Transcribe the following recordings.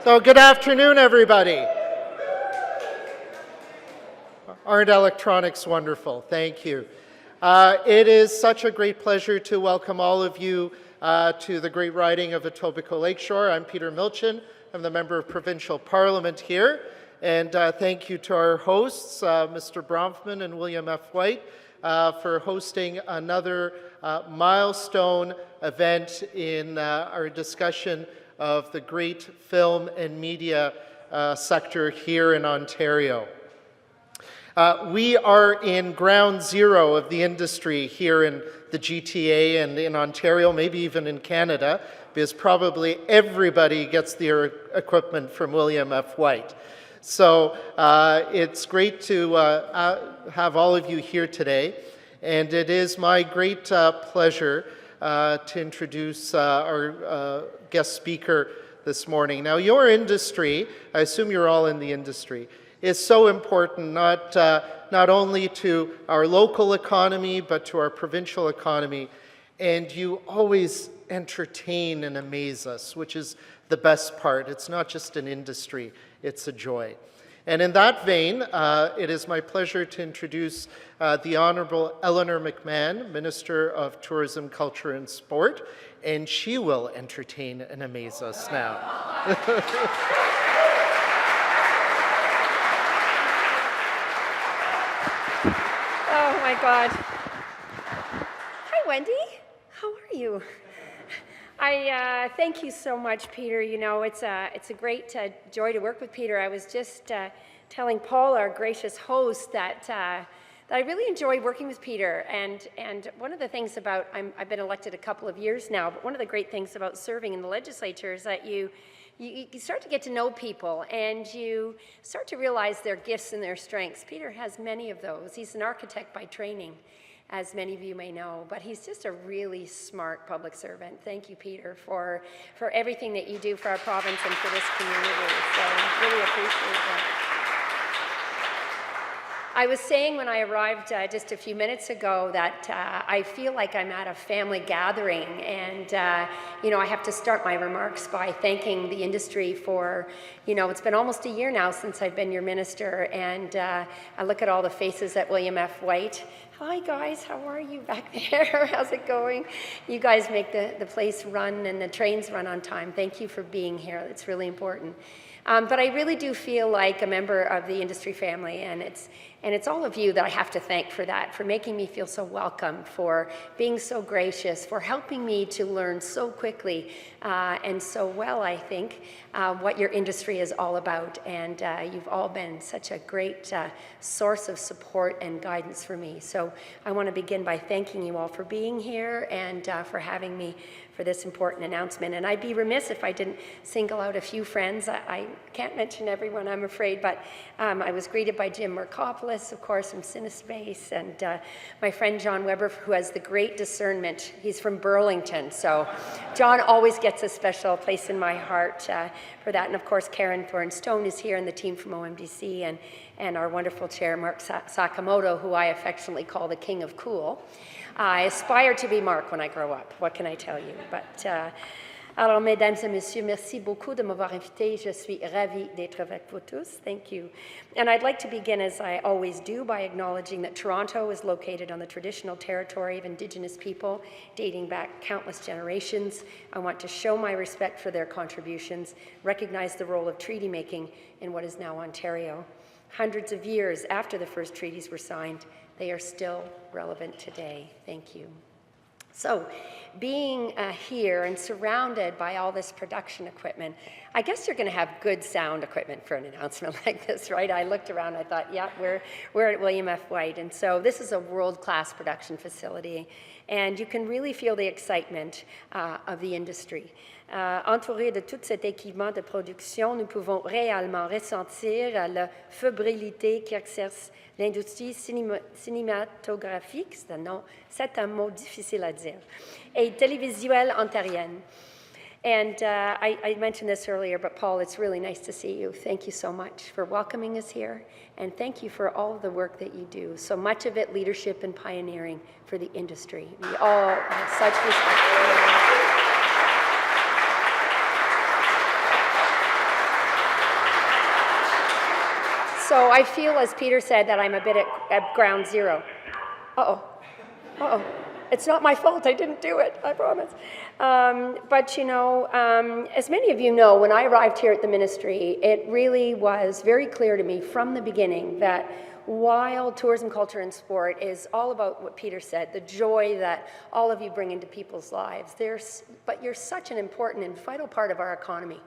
So good afternoon, everybody. Aren't electronics wonderful? Thank you. It is such a great pleasure to welcome all of you to the great riding of Etobicoke Lakeshore. I'm Peter Milchin. I'm the Member of Provincial Parliament here. And thank you to our hosts, Mr. Bronfman and William F. White, for hosting another milestone event in our discussion of the great film and media sector here in Ontario. We are in ground zero of the industry here in the GTA and in Ontario, maybe even in Canada, because probably everybody gets their equipment from William F. White. So it's great to have all of you here today, and it is my great pleasure to introduce our guest speaker this morning. Now, your industry, I assume you're all in the industry, is so important not only to our local economy, but to our provincial economy. And you always entertain and amaze us, which is the best part. It's not just an industry, it's a joy. And in that vein, it is my pleasure to introduce the Honourable Eleanor McMahon, Minister of Tourism, Culture and Sport, and she will entertain and amaze us now. Oh my God. Hi, Wendy. How are you? I thank you so much, Peter. You know, it's a great joy to work with Peter. I was just telling Paul, our gracious host, that I really enjoy working with Peter. And one of the things about, I've been elected a couple of years now, but one of the great things about serving in the legislature is that you start to get to know people and you start to realize their gifts and their strengths. Peter has many of those. He's an architect by training, as many of you may know, but he's just a really smart public servant. Thank you, Peter, for everything that you do for our province and for this community. So I really appreciate that. I was saying when I arrived just a few minutes ago that I feel like I'm at a family gathering, and you know, I have to start my remarks by thanking the industry for, you know, it's been almost a year now since I've been your minister, and I look at all the faces at William F. White. Hi guys, how are you back there? How's it going? You guys make the place run and the trains run on time. Thank you for being here. It's really important. But I really do feel like a member of the industry family, and it's all of you that I have to thank for that, for making me feel so welcome, for being so gracious, for helping me to learn so quickly and so well, I think, what your industry is all about. And you've all been such a great source of support and guidance for me. So I want to begin by thanking you all for being here and for having me for this important announcement. And I'd be remiss if I didn't single out a few friends. I can't mention everyone, I'm afraid, but I was greeted by Jim Mercopoulos, of course, from Cinespace, and my friend John Weber, who has the great discernment. He's from Burlington, so John always gets a special place in my heart for that. And of course, Karen Thornstone is here, and the team from OMDC, and our wonderful chair, Mark Sakamoto, who I affectionately call the King of Cool. I aspire to be Mark when I grow up. What can I tell you? But alors, mesdames et messieurs, merci beaucoup de m'avoir invité. Je suis ravie d'être avec vous tous. Thank you. And I'd like to begin, as I always do, by acknowledging that Toronto is located on the traditional territory of Indigenous people, dating back countless generations. I want to show my respect for their contributions, recognize the role of treaty making in what is now Ontario. Hundreds of years after the first treaties were signed, they are still relevant today. Thank you. So, being here and surrounded by all this production equipment, I guess you're going to have good sound equipment for an announcement like this, right? I looked around, I thought, yeah, we're at William F. White, and so this is a world-class production facility, and you can really feel the excitement of the industry. Entourés de tout cet équipement de production, nous pouvons réellement ressentir la fébrilité qui exerce l'industrie cinématographique, c'est un mot difficile à dire, et télévisuelle ontarienne. And I mentioned this earlier, but Paul, it's really nice to see you. Thank you so much for welcoming us here, and thank you for all of the work that you do. So much of it leadership and pioneering for the industry. We all have such respect for you. So I feel, as Peter said, that I'm a bit at ground zero. Uh-oh. Uh-oh. It's not my fault. I didn't do it, I promise. But, you know, as many of you know, when I arrived here at the ministry, it really was very clear to me from the beginning that while tourism, culture, and sport is all about what Peter said, the joy that all of you bring into people's lives, but you're such an important and vital part of our economy.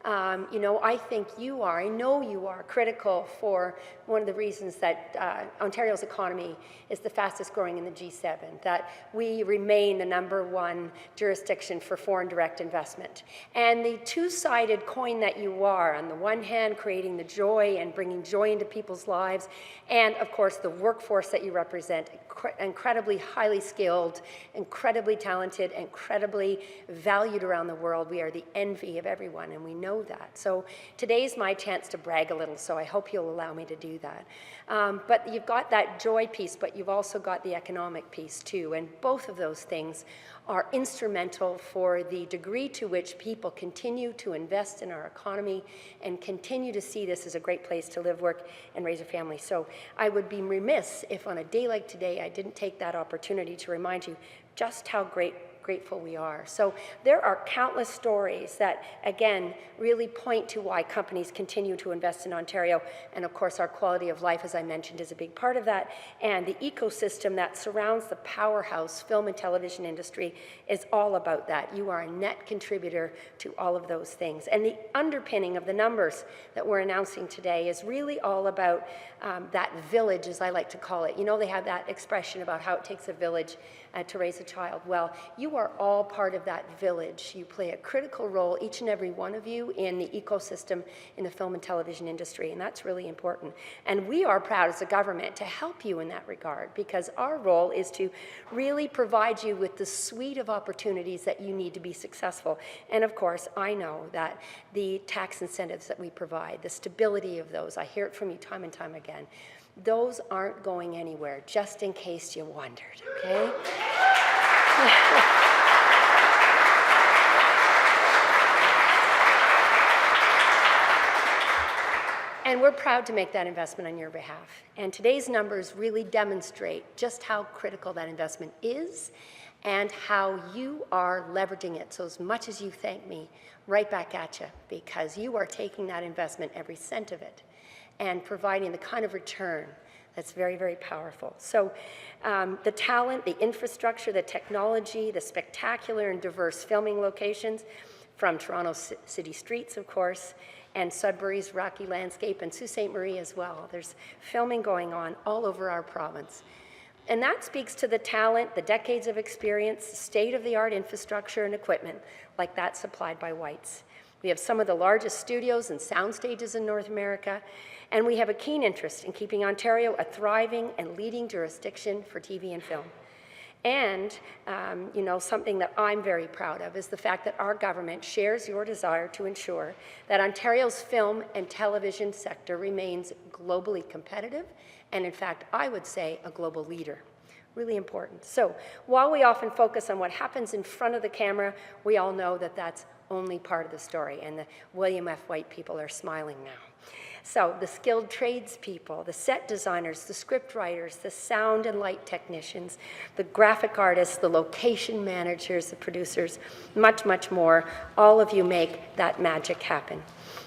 You know, I think you are, I know you are critical for one of the reasons that Ontario's economy is the fastest growing in the G7, that we remain the #1 jurisdiction for foreign direct investment. And the two-sided coin that you are, on the one hand, creating the joy and bringing joy into people's lives, and of course the workforce that you represent, incredibly highly skilled, incredibly talented, incredibly valued around the world. We are the envy of everyone, and we know that. So today's my chance to brag a little, so I hope you'll allow me to do that. But you've got that joy piece, but you've also got the economic piece too, and both of those things are instrumental for the degree to which people continue to invest in our economy and continue to see this as a great place to live, work, and raise a family. So I would be remiss if on a day like today I didn't take that opportunity to remind you just how grateful we are. So there are countless stories that, again, really point to why companies continue to invest in Ontario. And of course, our quality of life, as I mentioned, is a big part of that. And the ecosystem that surrounds the powerhouse film and television industry is all about that. You are a net contributor to all of those things. And the underpinning of the numbers that we're announcing today is really all about that village, as I like to call it. You know, they have that expression about how it takes a village to raise a child. Well, you are all part of that village. You play a critical role, each and every one of you, in the ecosystem in the film and television industry, and that's really important. And we are proud as a government to help you in that regard, because our role is to really provide you with the suite of opportunities that you need to be successful. And of course, I know that the tax incentives that we provide, the stability of those, I hear it from you time and time again, those aren't going anywhere, just in case you wondered, okay? And we're proud to make that investment on your behalf. And today's numbers really demonstrate just how critical that investment is and how you are leveraging it. So as much as you thank me, right back at you, because you are taking that investment, every cent of it, and providing the kind of return that's very, very powerful. So the talent, the infrastructure, the technology, the spectacular and diverse filming locations from Toronto's city streets, of course, and Sudbury's rocky landscape, and Sault Ste. Marie as well. There's filming going on all over our province. And that speaks to the talent, the decades of experience, state-of-the-art infrastructure and equipment like that supplied by Whites. We have some of the largest studios and sound stages in North America, and we have a keen interest in keeping Ontario a thriving and leading jurisdiction for TV and film. And, you know, something that I'm very proud of is the fact that our government shares your desire to ensure that Ontario's film and television sector remains globally competitive, and in fact, I would say a global leader. Really important. So while we often focus on what happens in front of the camera, we all know that that's only part of the story, and the William F. White people are smiling now. So the skilled tradespeople, the set designers, the script writers, the sound and light technicians, the graphic artists, the location managers, the producers, much, much more, all of you make that magic happen.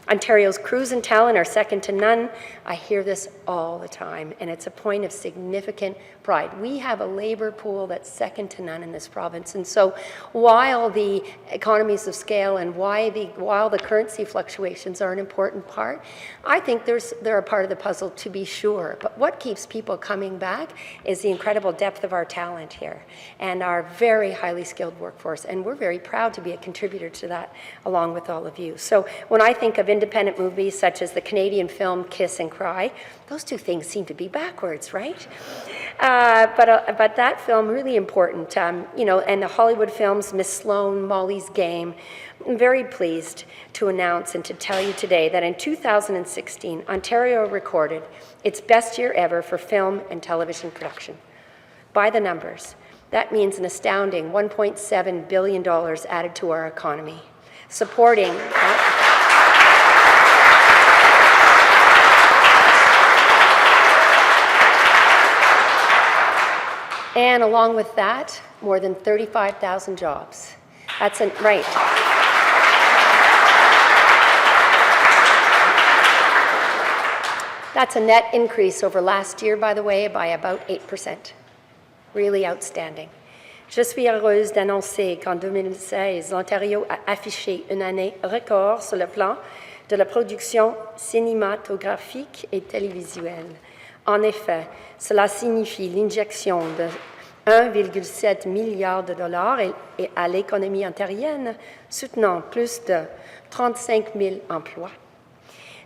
Ontario's crews and talent are second to none. I hear this all the time, and it's a point of significant pride. We have a labor pool that's second to none in this province, and so while the economies of scale and while the currency fluctuations are an important part, I think they're a part of the puzzle, to be sure. But what keeps people coming back is the incredible depth of our talent here and our very highly skilled workforce, and we're very proud to be a contributor to that along with all of you. So when I think of independent movies such as the Canadian film Kiss and Cry, those two things seem to be backwards, right? But that film, really important, you know, and the Hollywood films, Miss Sloane, Molly's Game. I'm very pleased to announce and to tell you today that in 2016, Ontario recorded its best year ever for film and television production. By the numbers, that means an astounding $1.7 billion added to our economy, supporting And along with that, more than 35,000 jobs. Right. That's a net increase over last year, by the way, by about 8%. Really outstanding. Je suis heureuse d'annoncer qu'en 2016, l'Ontario a affiché une année record sur le plan de la production cinématographique et télévisuelle. En effet, cela signifie l'injection de 1,7 milliard de dollars à l'économie ontarienne, soutenant plus de 35 000 emplois.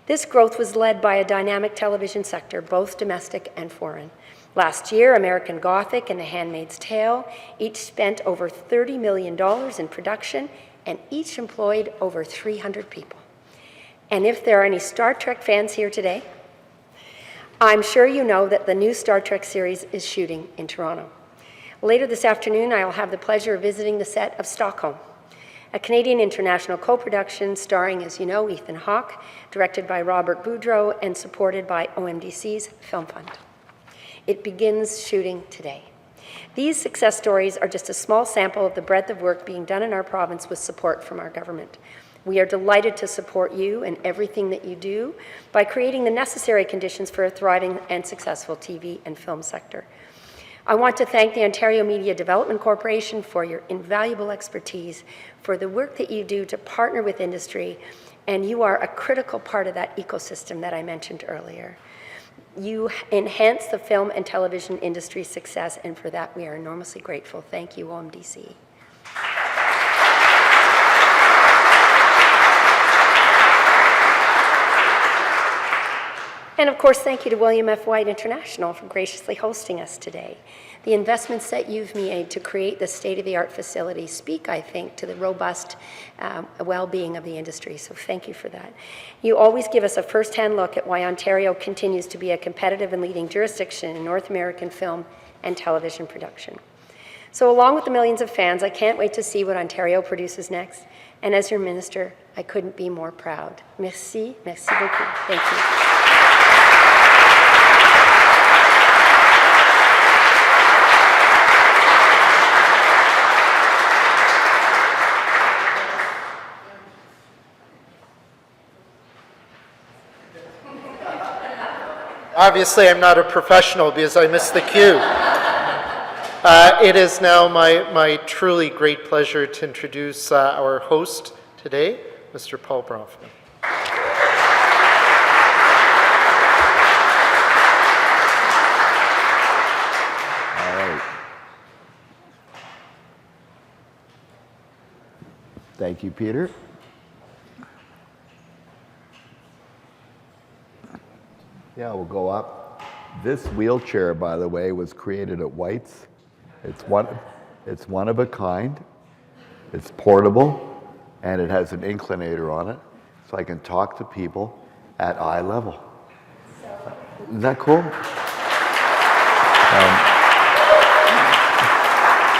This growth was led by a dynamic television sector, both domestic and foreign. Last year, American Gothic and The Handmaid's Tale each spent over $30 million in production and each employed over 300 people. And if there are any Star Trek fans here today, I'm sure you know that the new Star Trek series is shooting in Toronto. Later this afternoon, I will have the pleasure of visiting the set of Stockholm, a Canadian international co-production starring, as you know, Ethan Hawke, directed by Robert Boudreau, and supported by OMDC's Film Fund. It begins shooting today. These success stories are just a small sample of the breadth of work being done in our province with support from our government. We are delighted to support you and everything that you do by creating the necessary conditions for a thriving and successful TV and film sector. I want to thank the Ontario Media Development Corporation for your invaluable expertise, for the work that you do to partner with industry, and you are a critical part of that ecosystem that I mentioned earlier. You enhance the film and television industry's success, and for that we are enormously grateful. Thank you, OMDC. And of course, thank you to William F. White International for graciously hosting us today. The investments that you've made to create the state-of-the-art facility speak, I think, to the robust well-being of the industry, so thank you for that. You always give us a first-hand look at why Ontario continues to be a competitive and leading jurisdiction in North American film and television production. So along with the millions of fans, I can't wait to see what Ontario produces next. And as your minister, I couldn't be more proud. Merci, merci beaucoup. Thank you. Obviously, I'm not a professional because I missed the cue. It is now my truly great pleasure to introduce our host today, Mr. Paul Bronfman. All right. Thank you, Peter. Yeah, we'll go up. This wheelchair, by the way, was created at White's. It's one of a kind. It's portable, and it has an inclinator on it, so I can talk to people at eye level. Isn't that cool?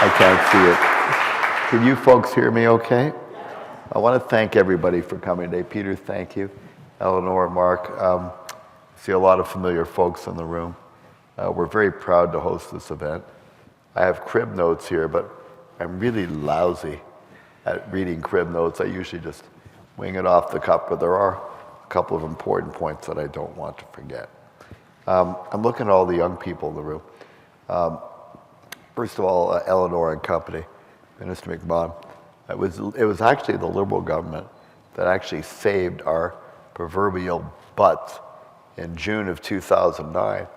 I can't see it. Can you folks hear me okay? I want to thank everybody for coming today. Peter, thank you. Eleanor and Mark. See a lot of familiar folks in the room. We're very proud to host this event. I have crib notes here, but I'm really lousy at reading crib notes. I usually just wing it off the cuff, but there are a couple of important points that I don't want to forget. I'm looking at all the young people in the room. First of all, Eleanor and company, Minister McMahon. It was actually the Liberal government that actually saved our proverbial butts in June of 2009.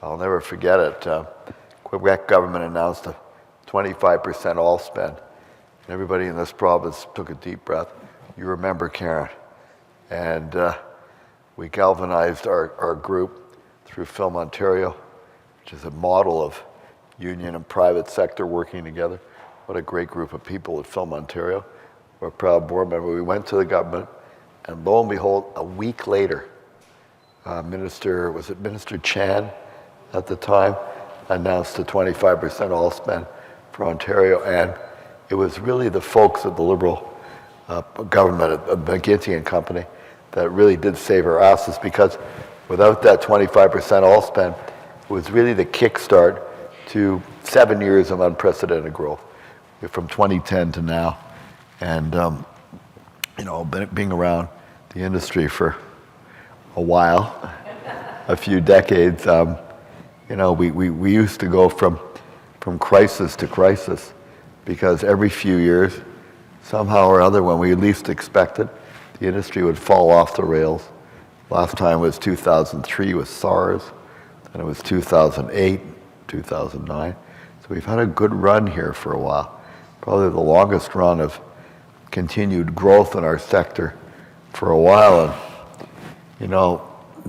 I'll never forget it. Quebec government announced a 25% all spend. And everybody in this province took a deep breath. You remember Karen. And we galvanized our group through Film Ontario, which is a model of union and private sector working together. What a great group of people at Film Ontario. We're a proud board member. We went to the government, and lo and behold, a week later, Minister Chan at the time announced a 25% all spend for Ontario, and it was really the folks at the Liberal government, at McGuinty and company, that really did save our asses, because without that 25% all spend, it was really the kickstart to 7 years of unprecedented growth from 2010 to now. And, being around the industry for a while, a few decades, we used to go from crisis to crisis because every few years, somehow or other, when we least expected, the industry would fall off the rails. Last time was 2003 with SARS, and it was 2008, 2009. So we've had a good run here for a while, probably the longest run of continued growth in our sector for a while. And,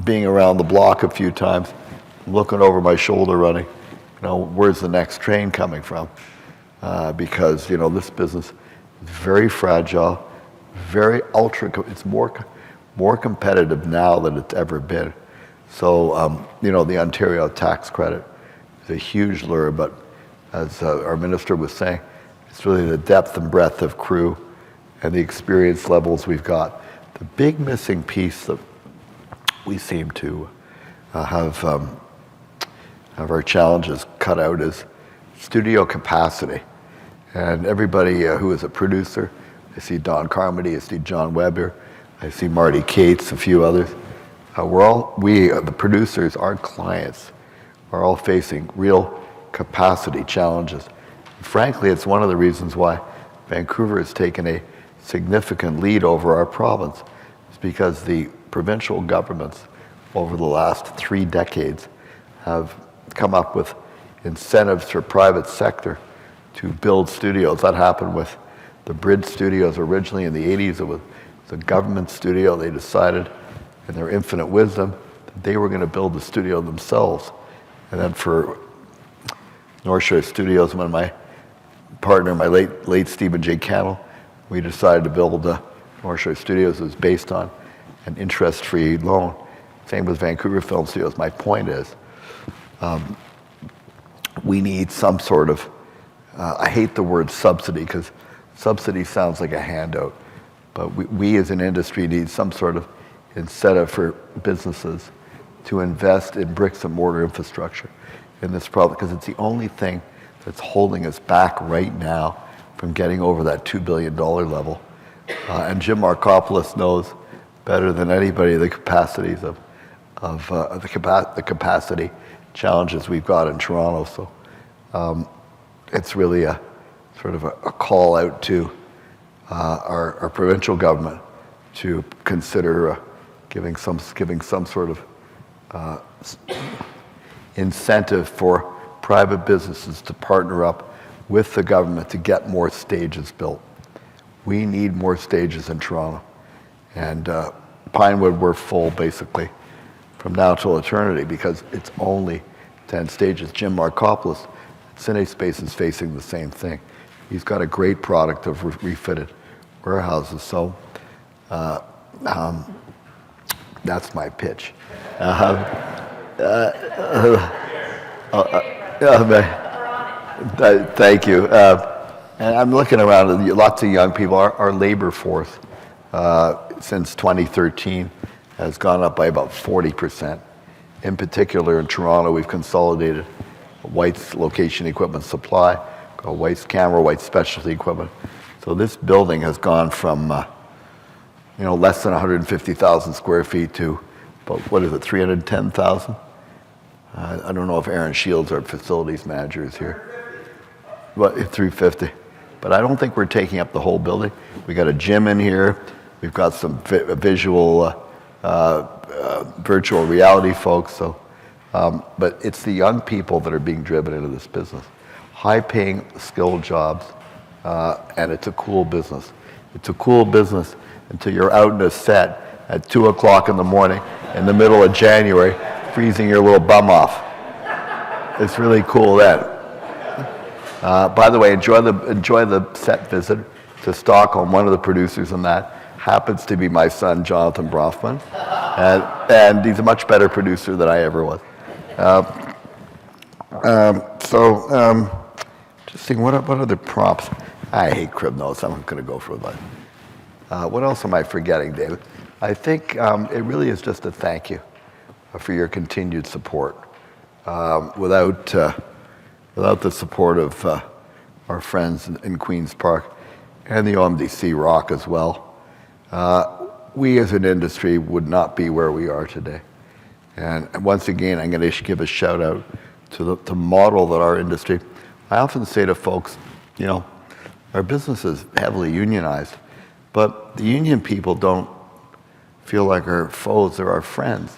being around the block a few times, looking over my shoulder running, where's the next train coming from? Because, this business is very fragile, very it's more competitive now than it's ever been. So, the Ontario tax credit is a huge lure, but as our minister was saying, it's really the depth and breadth of crew and the experience levels we've got. The big missing piece that we seem to have our challenges cut out is studio capacity. And everybody who is a producer, I see Don Carmody, I see John Weber, I see Marty Cates, a few others. The producers, our clients, are all facing real capacity challenges. Frankly, it's one of the reasons why Vancouver has taken a significant lead over our province. It's because the provincial governments over the last 3 decades have come up with incentives for private sector to build studios. That happened with the Bridge Studios originally in the 80s. It was a government studio. They decided in their infinite wisdom that they were going to build the studio themselves. And then for North Shore Studios, when my partner, my late Stephen J. Cannell, we decided to build North Shore Studios. It was based on an interest-free loan. Same with Vancouver Film Studios. My point is, we need some sort of, I hate the word subsidy because subsidy sounds like a handout, but we as an industry need some sort of incentive for businesses to invest in bricks and mortar infrastructure in this problem, because it's the only thing that's holding us back right now from getting over that $2 billion level. And Jim Markopoulos knows better than anybody the capacities of the capacity challenges we've got in Toronto. So it's really a sort of a call out to our provincial government to consider giving some sort of incentive for private businesses to partner up with the government to get more stages built. We need more stages in Toronto. And Pinewood, we're full basically from now till eternity because it's only 10 stages. Jim Markopoulos, CineSpace, is facing the same thing. He's got a great product of refitted warehouses. So that's my pitch. Thank you. And I'm looking around, lots of young people. Our labor force since 2013 has gone up by about 40%. In particular, in Toronto, we've consolidated White's location equipment supply, White's camera, White's specialty equipment. So this building has gone from less than 150,000 square feet to about, 310,000? I don't know if Aaron Shields, our facilities manager, is here. But 350. But I don't think we're taking up the whole building. We got a gym in here. We've got some visual, virtual reality folks. So, but it's the young people that are being driven into this business. High-paying, skilled jobs, and it's a cool business. It's a cool business until you're out in a set at 2 o'clock in the morning in the middle of January, freezing your little bum off. It's really cool then. By the way, enjoy the set visit to Stockholm. One of the producers in that happens to be my son, Jonathan Brofman, and he's a much better producer than I ever was. Just seeing what other props. I hate crib notes. I'm going to go for that. What else am I forgetting, David? I think it really is just a thank you for your continued support. Without without the support of our friends in Queen's Park and the OMDC ROC as well, we as an industry would not be where we are today. And once again, I'm going to give a shout out to the model that our industry. I often say to folks, you know, our business is heavily unionized, but the union people don't feel like our foes, they're our friends.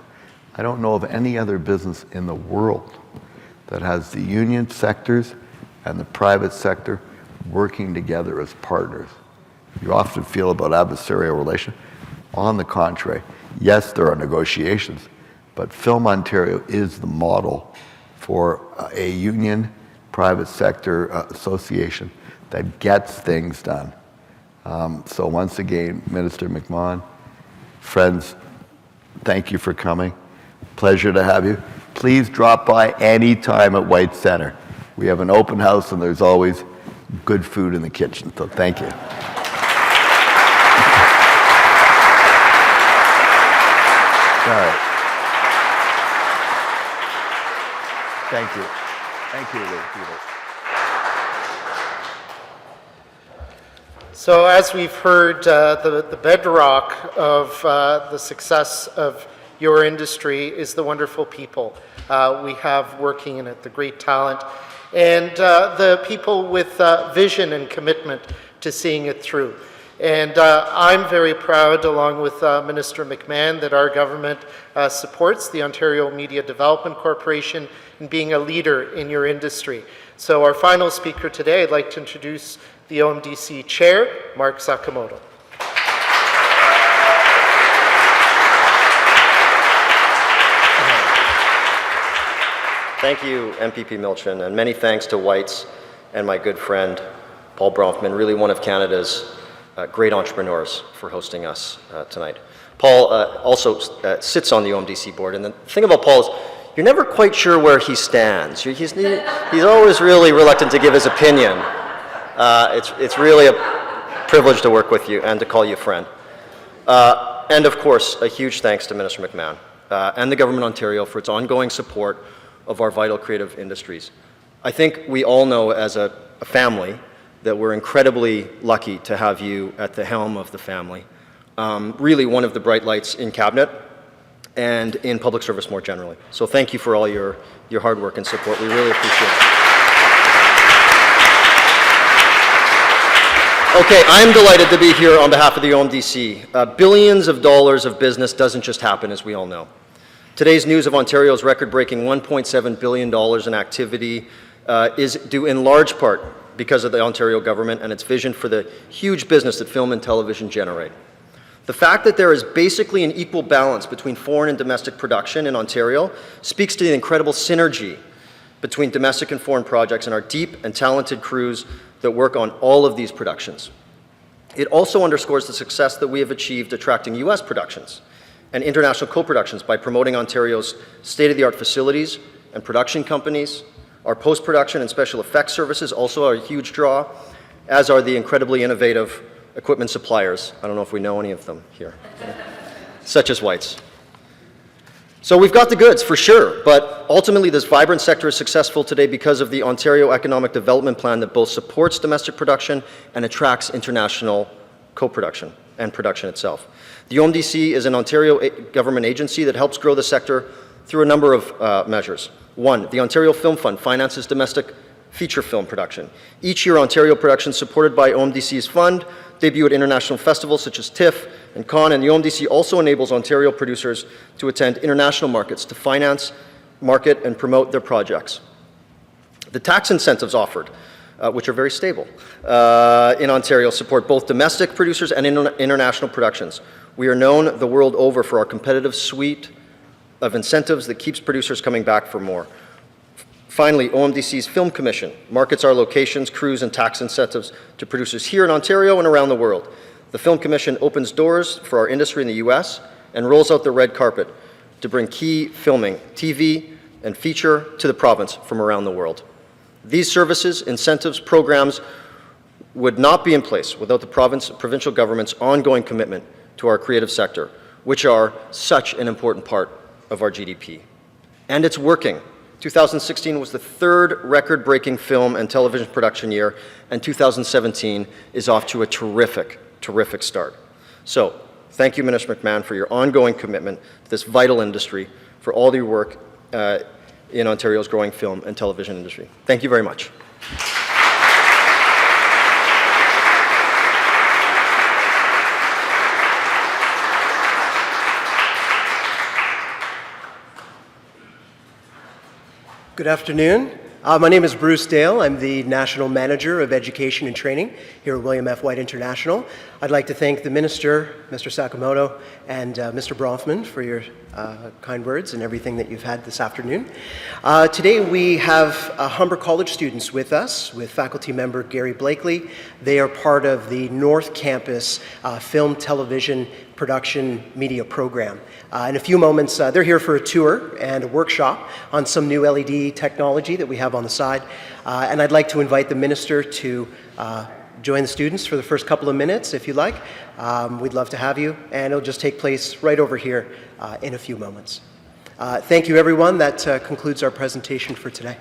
I don't know of any other business in the world that has the union sectors and the private sector working together as partners. You often feel about adversarial relation. On the contrary, yes, there are negotiations, but Film Ontario is the model for a union private sector association that gets things done. So once again, Minister McMahon, friends, thank you for coming. Pleasure to have you. Please drop by any time at White Center. We have an open house and there's always good food in the kitchen, so thank you. All right. Thank you. Thank you, Peter. So as we've heard, the bedrock of the success of your industry is the wonderful people we have working in it, the great talent, and the people with vision and commitment to seeing it through. And I'm very proud, along with Minister McMahon, that our government supports the Ontario Media Development Corporation in being a leader in your industry. So our final speaker today, I'd like to introduce the OMDC Chair, Mark Sakamoto. Thank you, MPP Milchin, and many thanks to Whites and my good friend, Paul Bronfman, really one of Canada's great entrepreneurs, for hosting us tonight. Paul also sits on the OMDC board, and the thing about Paul is you're never quite sure where he stands. He's always really reluctant to give his opinion. It's really a privilege to work with you and to call you a friend. And of course, a huge thanks to Minister McMahon and the Government of Ontario for its ongoing support of our vital creative industries. I think we all know as a family that we're incredibly lucky to have you at the helm of the family. Really one of the bright lights in Cabinet and in public service more generally. So thank you for all your hard work and support. We really appreciate it. Okay, I'm delighted to be here on behalf of the OMDC. Billions of dollars of business doesn't just happen, as we all know. Today's news of Ontario's record-breaking $1.7 billion in activity is due in large part because of the Ontario government and its vision for the huge business that film and television generate. The fact that there is basically an equal balance between foreign and domestic production in Ontario speaks to the incredible synergy between domestic and foreign projects and our deep and talented crews that work on all of these productions. It also underscores the success that we have achieved attracting US productions and international co-productions by promoting Ontario's state-of-the-art facilities and production companies. Our post-production and special effects services also are a huge draw, as are the incredibly innovative equipment suppliers. I don't know if we know any of them here, such as Whites. So we've got the goods, for sure, but ultimately this vibrant sector is successful today because of the Ontario Economic Development Plan that both supports domestic production and attracts international co-production and production itself. The OMDC is an Ontario government agency that helps grow the sector through a number of measures. One, the Ontario Film Fund finances domestic feature film production. Each year, Ontario productions supported by OMDC's fund debut at international festivals such as TIFF and Cannes, and the OMDC also enables Ontario producers to attend international markets to finance, market, and promote their projects. The tax incentives offered, which are very stable in Ontario, support both domestic producers and international productions. We are known the world over for our competitive suite of incentives that keeps producers coming back for more. Finally, OMDC's Film Commission markets our locations, crews, and tax incentives to producers here in Ontario and around the world. The Film Commission opens doors for our industry in the US and rolls out the red carpet to bring key filming, TV, and feature to the province from around the world. These services, incentives, programs would not be in place without the provincial government's ongoing commitment to our creative sector, which are such an important part of our GDP. And it's working. 2016 was the third record-breaking film and television production year, and 2017 is off to a terrific, terrific start. So, thank you, Minister McMahon, for your ongoing commitment to this vital industry, for all your work in Ontario's growing film and television industry. Thank you very much. Good afternoon. My name is Bruce Dale. I'm the National Manager of Education and Training here at William F. White International. I'd like to thank the Minister, Mr. Sakamoto, and Mr. Bronfman for your kind words and everything that you've had this afternoon. Today we have Humber College students with us, with faculty member Gary Blakely. They are part of the North Campus Film, Television, Production Media Program. In a few moments, they're here for a tour and a workshop on some new LED technology that we have on the side. And I'd like to invite the Minister to join the students for the first couple of minutes, if you'd like. We'd love to have you, and it'll just take place right over here in a few moments. Thank you, everyone. That concludes our presentation for today.